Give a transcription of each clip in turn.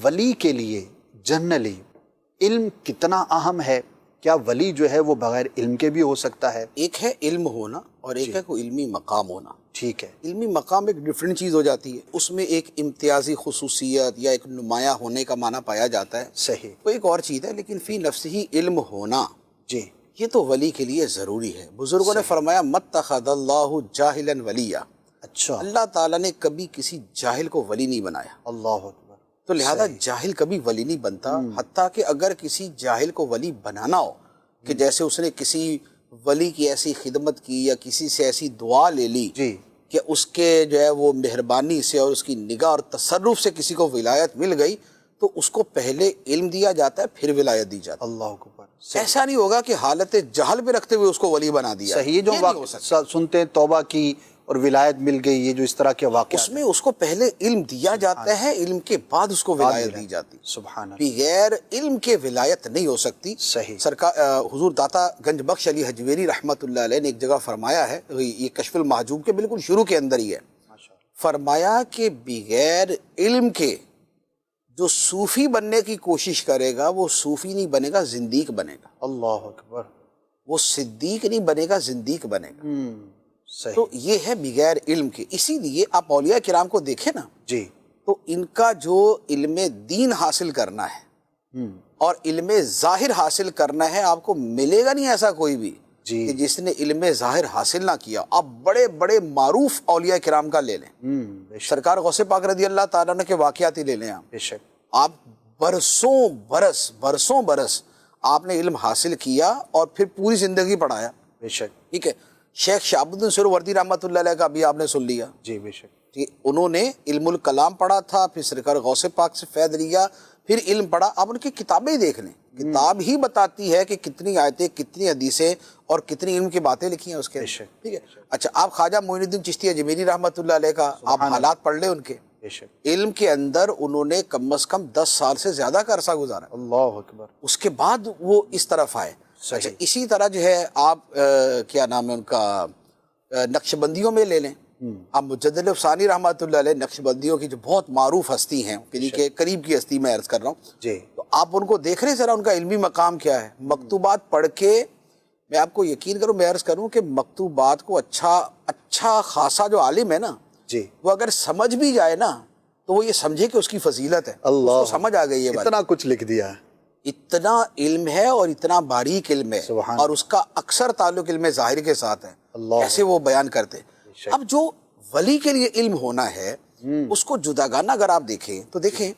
ولی کے لیے جنرلی علم کتنا اہم ہے؟ کیا ولی جو ہے وہ بغیر علم کے بھی ہو سکتا ہے؟ ایک ہے علم ہونا اور ایک ہے کوئی علمی مقام ہونا. ٹھیک ہے. علمی مقام ایک ڈیفرنٹ چیز ہو جاتی ہے، اس میں ایک امتیازی خصوصیت یا ایک نمایاں ہونے کا معنی پایا جاتا ہے، صحیح. وہ ایک اور چیز ہے. لیکن فی نفس ہی علم ہونا جی یہ تو ولی کے لیے ضروری ہے. بزرگوں نے فرمایا متخذ اللہ جاہلا ولیا، اچھا. اللہ تعالیٰ نے کبھی کسی جاہل کو ولی نہیں بنایا. اللہ اکبر. تو لہذا جاہل کبھی ولی نہیں بنتا، حتیٰ کہ اگر کسی جاہل کو ولی بنانا ہو کہ جیسے اس نے کسی ولی کی ایسی خدمت کی یا کسی سے ایسی دعا لے لی جی کہ اس کے جو ہے وہ مہربانی سے اور اس کی نگاہ اور تصرف سے کسی کو ولایت مل گئی، تو اس کو پہلے علم دیا جاتا ہے پھر ولایت دی جاتی ہے. اللہ اکبر. ایسا نہیں ہوگا کہ حالت جہل پہ رکھتے ہوئے اس کو ولی بنا دیا. صحیح. جو نہیں ہو سکتا. سنتے ہیں توبہ کی اور ولایت مل گئی، یہ جو اس طرح کے واقعات اس میں اس کو پہلے علم دیا جاتا ہے، علم کے بعد اس کو ولایت دی جاتی. سبحان اللہ. بغیر علم کے ولایت نہیں ہو سکتی. صحیح. سرکار حضور داتا گنج بخش علی حجویری رحمۃ اللہ علیہ نے ایک جگہ فرمایا ہے، یہ کشف المحجوب کے بالکل شروع کے اندر ہی ہے، فرمایا کہ بغیر علم کے جو صوفی بننے کی کوشش کرے گا وہ صوفی نہیں بنے گا، زندیق بنے گا. اللہ اکبر. وہ صدیق نہیں بنے گا، زندیق بنے گا. صحیح. تو یہ ہے بغیر علم کے. اسی لیے آپ اولیاء کرام کو دیکھیں نا، جی تو ان کا جو علم دین حاصل کرنا ہے اور علم ظاہر حاصل کرنا ہے، آپ کو ملے گا نہیں ایسا کوئی بھی جی کہ جس نے علم ظاہر حاصل نہ کیا. آپ بڑے بڑے معروف اولیاء کرام کا لے لیں، بے شک. سرکار غوث پاک رضی اللہ تعالیٰ عنہ کے واقعات ہی لے لیں. بے شک. آپ برسوں برس آپ نے علم حاصل کیا اور پھر پوری زندگی پڑھایا. بے شک. ٹھیک ہے. شیخ شہاب الدین سہروردی رحمۃ اللہ علیہ کا بھی آپ نے سن لیا. جی بے شک. انہوں نے علم الکلام پڑھا تھا، پھر سرکار غوث پاک سے فیض لیا، پھر علم پڑھا. آپ ان کی کتابیں دیکھ لیں، کتاب ہی بتاتی ہے کہ کتنی آیتیں، کتنی حدیثیں اور کتنی علم کی باتیں لکھی ہیں اس کے. ٹھیک ہے. اچھا، آپ خواجہ معین الدین چشتی اجمیری رحمۃ اللہ علیہ کا آپ حالات پڑھ لیں ان کے. بے شک. علم کے اندر انہوں نے کم از کم 10 سال سے زیادہ کا عرصہ گزارا. اللہ اکبر. اس کے بعد وہ اس طرف آئے. اچھا، اسی طرح جو ہے آپ کیا نام ہے ان کا، نقش بندیوں میں لے لیں. اب مجدد ثانی رحمۃ اللہ علیہ نقش بندیوں کی جو بہت معروف ہستی ہیں، کہ قریب کی ہستی میں عرض کر رہا ہوں جی. تو آپ ان کو دیکھ رہے ذرا ان کا علمی مقام کیا ہے. مکتوبات پڑھ کے میں آپ کو یقین کروں، میں عرض کروں کہ مکتوبات کو اچھا خاصا جو عالم ہے نا جی، وہ اگر سمجھ بھی جائے نا تو وہ یہ سمجھے کہ اس کی فضیلت ہے. اللہ، اس کو سمجھ آ گئی ہے، اتنا کچھ لکھ دیا ہے. اتنا علم ہے اور اتنا باریک علم ہے، اور اس کا اکثر تعلق علم ظاہر کے ساتھ ہے. ایسے وہ بیان کرتے. اب جو ولی کے لیے علم ہونا ہے اس کو جداگانہ اگر آپ دیکھیں تو دیکھیں،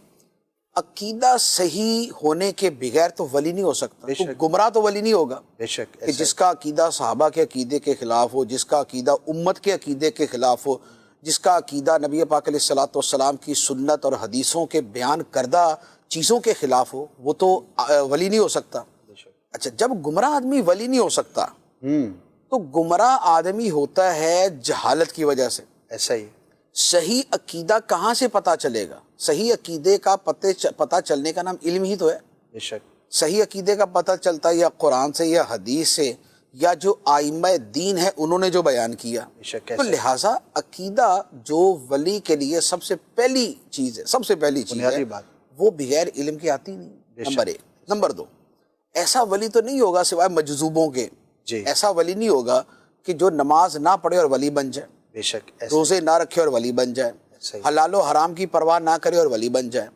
عقیدہ صحیح ہونے کے بغیر تو ولی نہیں ہو سکتا. تو گمراہ تو ولی نہیں ہوگا. بے شک. کہ جس کا عقیدہ صحابہ کے عقیدے کے خلاف ہو، جس کا عقیدہ امت کے عقیدے کے خلاف ہو، جس کا عقیدہ نبی پاک علیہ الصلوۃ والسلام کی سنت اور حدیثوں کے بیان کردہ چیزوں کے خلاف ہو، وہ تو ولی نہیں ہو سکتا. اچھا، جب گمراہ آدمی ولی نہیں ہو سکتا تو گمراہ آدمی ہوتا ہے جہالت کی وجہ سے. ایسا ہی. صحیح عقیدہ کہاں سے پتہ چلے گا؟ صحیح عقیدے کا پتہ چلنے کا نام علم ہی تو ہے. بے شک. صحیح عقیدے کا پتہ چلتا ہے یا قرآن سے یا حدیث سے یا جو آئمہ دین ہے انہوں نے جو بیان کیا. تو لہٰذا عقیدہ جو ولی کے لیے سب سے پہلی چیز ہے، سب سے پہلی چیز ہے، وہ بغیر علم کے آتی نہیں. نمبر 1. نمبر 2، ایسا ولی تو نہیں ہوگا سوائے مجذوبوں کے. ایسا ولی نہیں ہوگا کہ جو نماز نہ پڑھے اور ولی بن جائے، بے شک، روزے نہ رکھے اور ولی بن جائے، حلال و حرام کی پرواہ نہ کرے اور ولی بن جائے.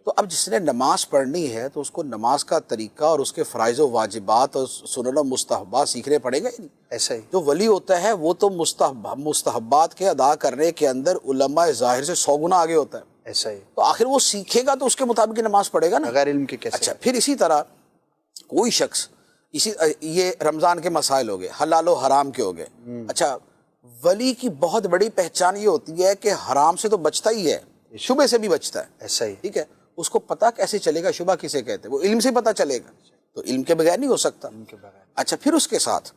تو اب جس نے نماز پڑھنی ہے تو اس کو نماز کا طریقہ اور اس کے فرائض و واجبات اور سنن و مستحبات سیکھنے پڑیں گے. ایسا ہی. جو ولی ہوتا ہے وہ تو مستحبات کے ادا کرنے کے اندر علماء ظاہر سے 100 گنا آگے ہوتا ہے. ایسا ہی. تو آخر وہ سیکھے گا تو اس کے مطابق نماز پڑھے گا نا، بغیر علم کے کیسے؟ اچھا، پھر اسی طرح کوئی شخص یہ رمضان کے مسائل ہو گئے، حلال و حرام کے ہو گئے. اچھا، ولی کی بہت بڑی پہچان یہ ہوتی ہے کہ حرام سے تو بچتا ہی ہے، شبہ سے بھی بچتا ہے. ایسا ہی. ٹھیک ہے. اس کو پتہ کیسے چلے گا شبہ کسے کہتے ہیں؟ وہ علم سے پتہ چلے گا. تو علم کے بغیر نہیں ہو سکتا. اچھا، پھر اس کے ساتھ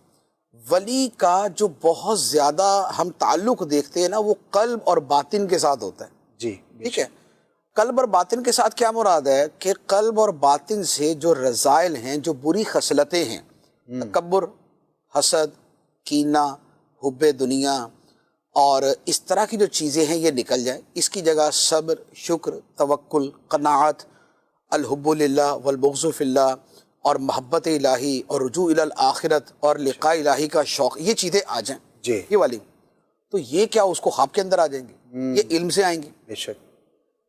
ولی کا جو بہت زیادہ ہم تعلق دیکھتے ہیں نا وہ قلب اور باطن کے ساتھ ہوتا ہے. جی. ٹھیک ہے. قلب اور باطن کے ساتھ کیا مراد ہے کہ قلب اور باطن سے جو رذائل ہیں، جو بری خصلتیں ہیں، تکبر، حسد، کینہ، حب دنیا اور اس طرح کی جو چیزیں ہیں یہ نکل جائیں. اس کی جگہ صبر، شکر، توکل، قناعت الحب للہ والبغض فی اللہ اور محبت الہی اور رجوع الی الآخرت اور لقاء الہی کا شوق، یہ چیزیں آ جائیں جی یہ والی، تو یہ کیا اس کو خواب کے اندر آ جائیں گے؟ یہ علم سے آئیں گے۔ بے شک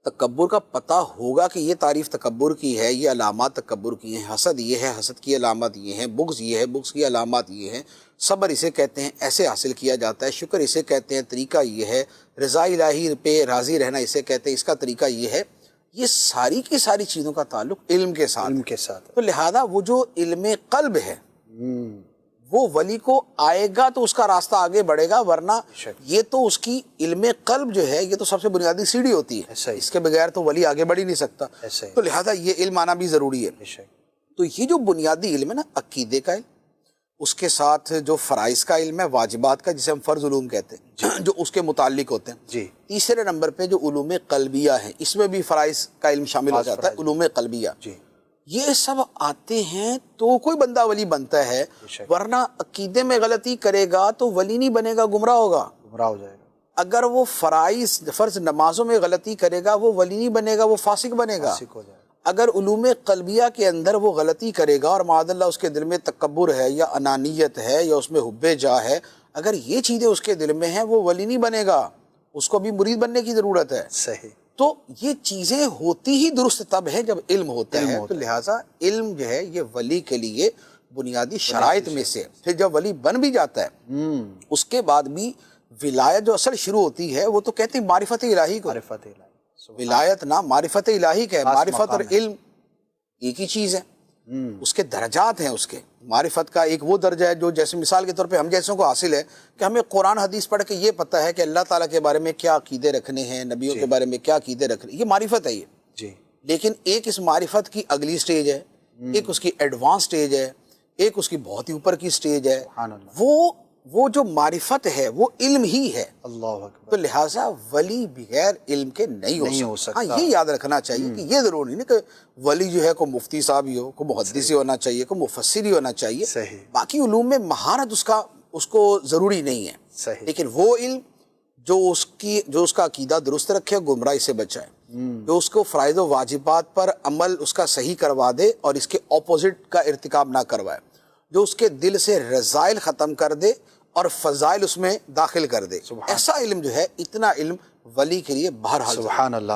تکبر کا پتہ ہوگا کہ یہ تعریف تکبر کی ہے، یہ علامات تکبر کی ہیں، حسد یہ ہے، حسد کی علامات یہ ہیں، بغض یہ ہے، بغض کی علامات یہ ہیں، صبر اسے کہتے ہیں، ایسے حاصل کیا جاتا ہے، شکر اسے کہتے ہیں، طریقہ یہ ہے، رضا الہی پہ راضی رہنا اسے کہتے ہیں، اس کا طریقہ یہ ہے۔ یہ ساری کی ساری چیزوں کا تعلق علم کے ساتھ علم ہے۔ کے ساتھ تو لہذا وہ جو علم قلب ہے وہ ولی کو آئے گا تو اس کا راستہ آگے بڑھے گا، ورنہ یہ تو اس کی علم قلب جو ہے یہ تو سب سے بنیادی سیڑھی ہوتی ہے، اس کے بغیر تو ولی آگے بڑھ ہی نہیں سکتا۔ تو لہذا یہ علم آنا بھی ضروری ہے۔ تو یہ جو بنیادی علم ہے نا، عقیدے کا علم، اس کے ساتھ جو فرائض کا علم ہے، واجبات کا جسے ہم فرض علوم کہتے ہیں جو اس کے متعلق ہوتے ہیں، جی تیسرے نمبر پہ جو علوم قلبیہ ہیں، اس میں بھی فرائض کا علم شامل ہو جاتا ہے، علوم قلبیہ، جی یہ سب آتے ہیں تو کوئی بندہ ولی بنتا ہے، ورنہ عقیدے میں غلطی کرے گا تو ولی نہیں بنے گا، گمراہ ہوگا، گمراہ ہو جائے گا۔ اگر وہ فرض نمازوں میں غلطی کرے گا وہ ولی نہیں بنے گا، وہ فاسق بنے گا۔ فاسق ہو جائے گا۔ اگر علوم قلبیہ کے اندر وہ غلطی کرے گا اور معاذ اللہ اس کے دل میں تکبر ہے یا انانیت ہے یا اس میں حب جاہ ہے، اگر یہ چیزیں اس کے دل میں ہیں وہ ولی نہیں بنے گا، اس کو بھی مرید بننے کی ضرورت ہے۔ صحیح۔ تو یہ چیزیں ہوتی ہی درست تب ہے جب علم ہوتا ہے، تو لہٰذا علم جو ہے یہ ولی کے لیے بنیادی شرائط میں سے۔ پھر جب ولی بن بھی جاتا ہے اس کے بعد بھی ولایت جو اصل شروع ہوتی ہے وہ تو کہتے ہیں معرفت الہی کو، معرفت الہی، ولایت نہ معرفت الہی کا ہے، معرفت اور علم ایک ہی چیز ہے، اس کے درجات ہیں۔ اس کے معرفت کا ایک وہ درجہ ہے جو جیسے مثال کے طور پہ ہم جیسوں کو حاصل ہے کہ ہمیں قرآن حدیث پڑھ کے یہ پتہ ہے کہ اللہ تعالیٰ کے بارے میں کیا عقیدے رکھنے ہیں، نبیوں کے بارے میں کیا عقیدے رکھنے، یہ معرفت ہے یہ۔ جی لیکن ایک اس معرفت کی اگلی سٹیج ہے، ایک اس کی ایڈوانس سٹیج ہے، ایک اس کی بہت ہی اوپر کی سٹیج ہے۔ سبحان اللہ۔ وہ جو معرفت ہے وہ علم ہی ہے، اللہ اکبر۔ تو لہٰذا ولی بغیر علم کے نہیں ہو سکتا۔ ہاں، یہ یاد رکھنا چاہیے کہ یہ ضروری نہیں کہ ولی جو ہے کوئی مفتی صاحب ہی ہو، کوئی محدث ہی ہونا چاہیے، کوئی مفسر ہی ہونا چاہیے، صحیح۔ باقی علوم میں مہارت اس کو ضروری نہیں ہے، صحیح۔ لیکن وہ علم جو اس کا عقیدہ درست رکھے، گمراہی سے بچائے، جو اس کو فرائض و واجبات پر عمل اس کا صحیح کروا دے اور اس کے اپوزٹ کا ارتکاب نہ کروائے، جو اس کے دل سے رذائل ختم کر دے اور فضائل اس میں داخل کر دے، ایسا علم جو ہے، اتنا علم ولی کے لیے بہرحال سبحان اللہ۔